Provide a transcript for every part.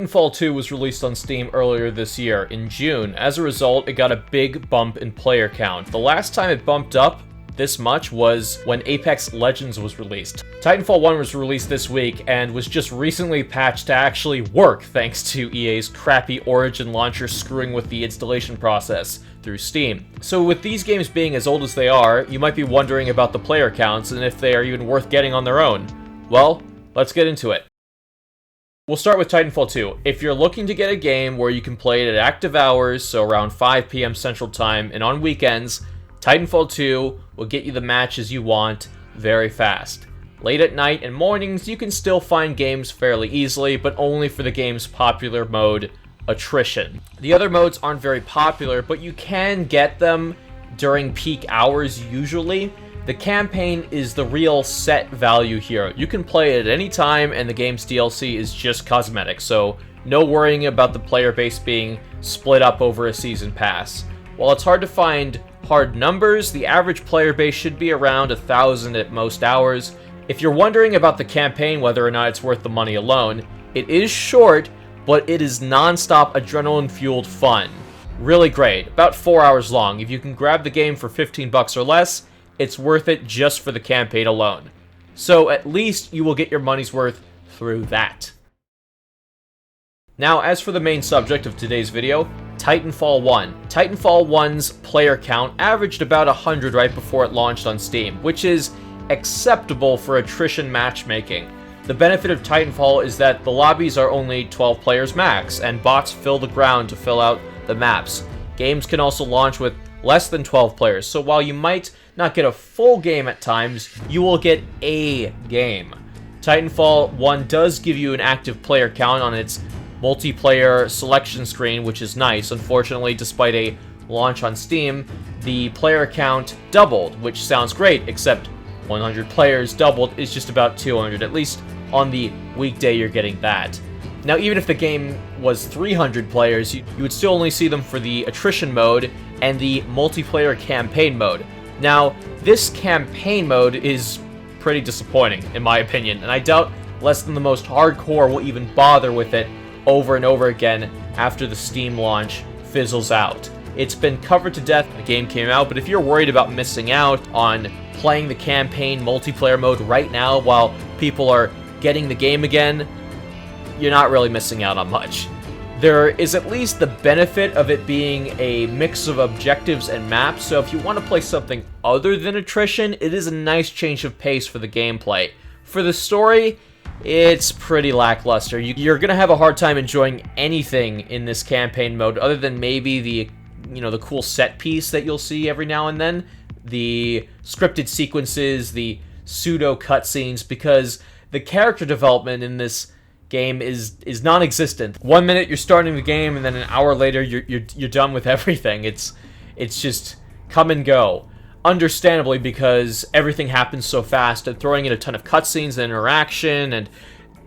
Titanfall 2 was released on Steam earlier this year, in June. As a result, it got a big bump in player count. The last time it bumped up this much was when Apex Legends was released. Titanfall 1 was released this week and was just recently patched to actually work thanks to EA's crappy Origin launcher screwing with the installation process through Steam. So with these games being as old as they are, you might be wondering about the player counts and if they are even worth getting on their own. Well, let's get into it. We'll start with Titanfall 2. If you're looking to get a game where you can play it at active hours, so around 5 p.m. Central Time, and on weekends, Titanfall 2 will get you the matches you want very fast. Late at night and mornings, you can still find games fairly easily, but only for the game's popular mode, Attrition. The other modes aren't very popular, but you can get them during peak hours usually. The campaign is the real set value here. You can play it at any time, and the game's DLC is just cosmetic, so no worrying about the player base being split up over a season pass. While it's hard to find hard numbers, the average player base should be around 1,000 at most hours. If you're wondering about the campaign, whether or not it's worth the money alone, it is short, but it is non-stop adrenaline-fueled fun. Really great. About 4 hours long. If you can grab the game for $15 or less, it's worth it just for the campaign alone. So at least you will get your money's worth through that. Now, as for the main subject of today's video, Titanfall 1. Titanfall 1's player count averaged about 100 right before it launched on Steam, which is acceptable for attrition matchmaking. The benefit of Titanfall is that the lobbies are only 12 players max, and bots fill the ground to fill out the maps. Games can also launch with less than 12 players, so while you might not get a full game at times, you will get a game. Titanfall 1 does give you an active player count on its multiplayer selection screen, which is nice. Unfortunately, despite a launch on Steam, the player count doubled, which sounds great, except 100 players doubled is just about 200, at least on the weekday you're getting that. Now, even if the game was 300 players, you would still only see them for the attrition mode and the multiplayer campaign mode. Now, this campaign mode is pretty disappointing, in my opinion, and I doubt less than the most hardcore will even bother with it over and over again after the Steam launch fizzles out. It's been covered to death when the game came out, but if you're worried about missing out on playing the campaign multiplayer mode right now while people are getting the game again, you're not really missing out on much. There is at least the benefit of it being a mix of objectives and maps, so if you want to play something other than attrition, it is a nice change of pace for the gameplay. For the story, it's pretty lackluster. You're gonna have a hard time enjoying anything in this campaign mode other than maybe the cool set piece that you'll see every now and then, the scripted sequences, the pseudo cutscenes, because the character development in this game is non-existent. 1 minute you're starting the game, and then an hour later you're done with everything. It's just come and go. Understandably, because everything happens so fast, and throwing in a ton of cutscenes and interaction and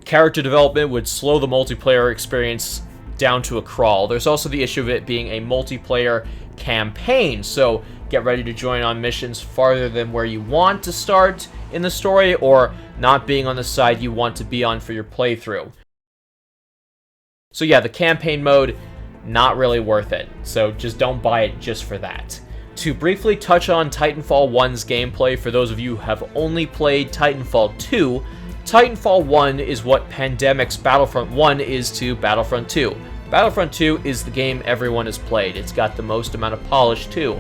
character development would slow the multiplayer experience down to a crawl. There's also the issue of it being a multiplayer campaign, so get ready to join on missions farther than where you want to start in the story, or not being on the side you want to be on for your playthrough. So yeah, the campaign mode, not really worth it, so just don't buy it just for that. To briefly touch on Titanfall 1's gameplay for those of you who have only played Titanfall 2, Titanfall 1 is what Pandemic's Battlefront 1 is to Battlefront 2. Battlefront 2 is the game everyone has played. It's got the most amount of polish too.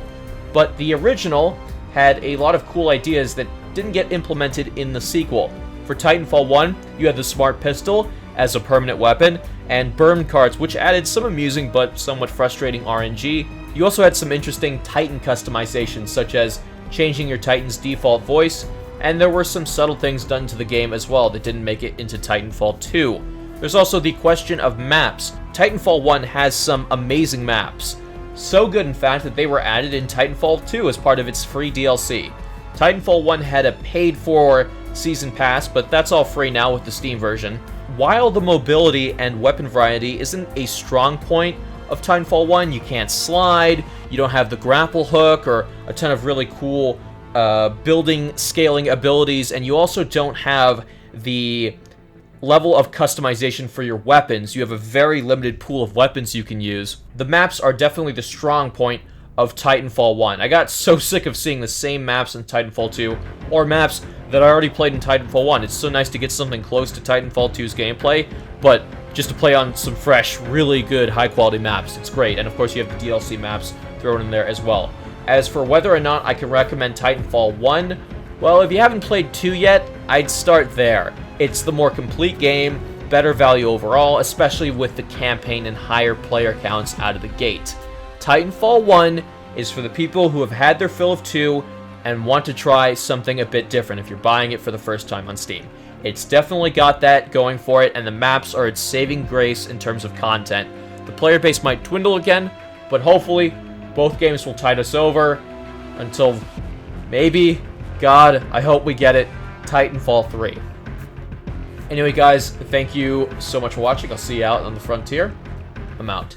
But the original had a lot of cool ideas that didn't get implemented in the sequel. For Titanfall 1, you had the Smart Pistol as a permanent weapon, and burn carts, which added some amusing but somewhat frustrating RNG. You also had some interesting Titan customizations, such as changing your Titan's default voice, and there were some subtle things done to the game as well that didn't make it into Titanfall 2. There's also the question of maps. Titanfall 1 has some amazing maps. So good, in fact, that they were added in Titanfall 2 as part of its free DLC. Titanfall 1 had a paid-for season pass, but that's all free now with the Steam version. While the mobility and weapon variety isn't a strong point of Titanfall 1, you can't slide, you don't have the grapple hook or a ton of really cool building scaling abilities, and you also don't have the level of customization for your weapons. You have a very limited pool of weapons you can use. The maps are definitely the strong point of Titanfall 1. I got so sick of seeing the same maps in Titanfall 2, or maps that I already played in Titanfall 1. It's so nice to get something close to Titanfall 2's gameplay, but just to play on some fresh, really good, high-quality maps. It's great, and of course you have the DLC maps thrown in there as well. As for whether or not I can recommend Titanfall 1, well, if you haven't played 2 yet, I'd start there. It's the more complete game, better value overall, especially with the campaign and higher player counts out of the gate. Titanfall 1 is for the people who have had their fill of 2 and want to try something a bit different if you're buying it for the first time on Steam. It's definitely got that going for it, and the maps are its saving grace in terms of content. The player base might dwindle again, but hopefully both games will tide us over until maybe, God, I hope we get it, Titanfall 3. Anyway, guys, thank you so much for watching. I'll see you out on the frontier. I'm out.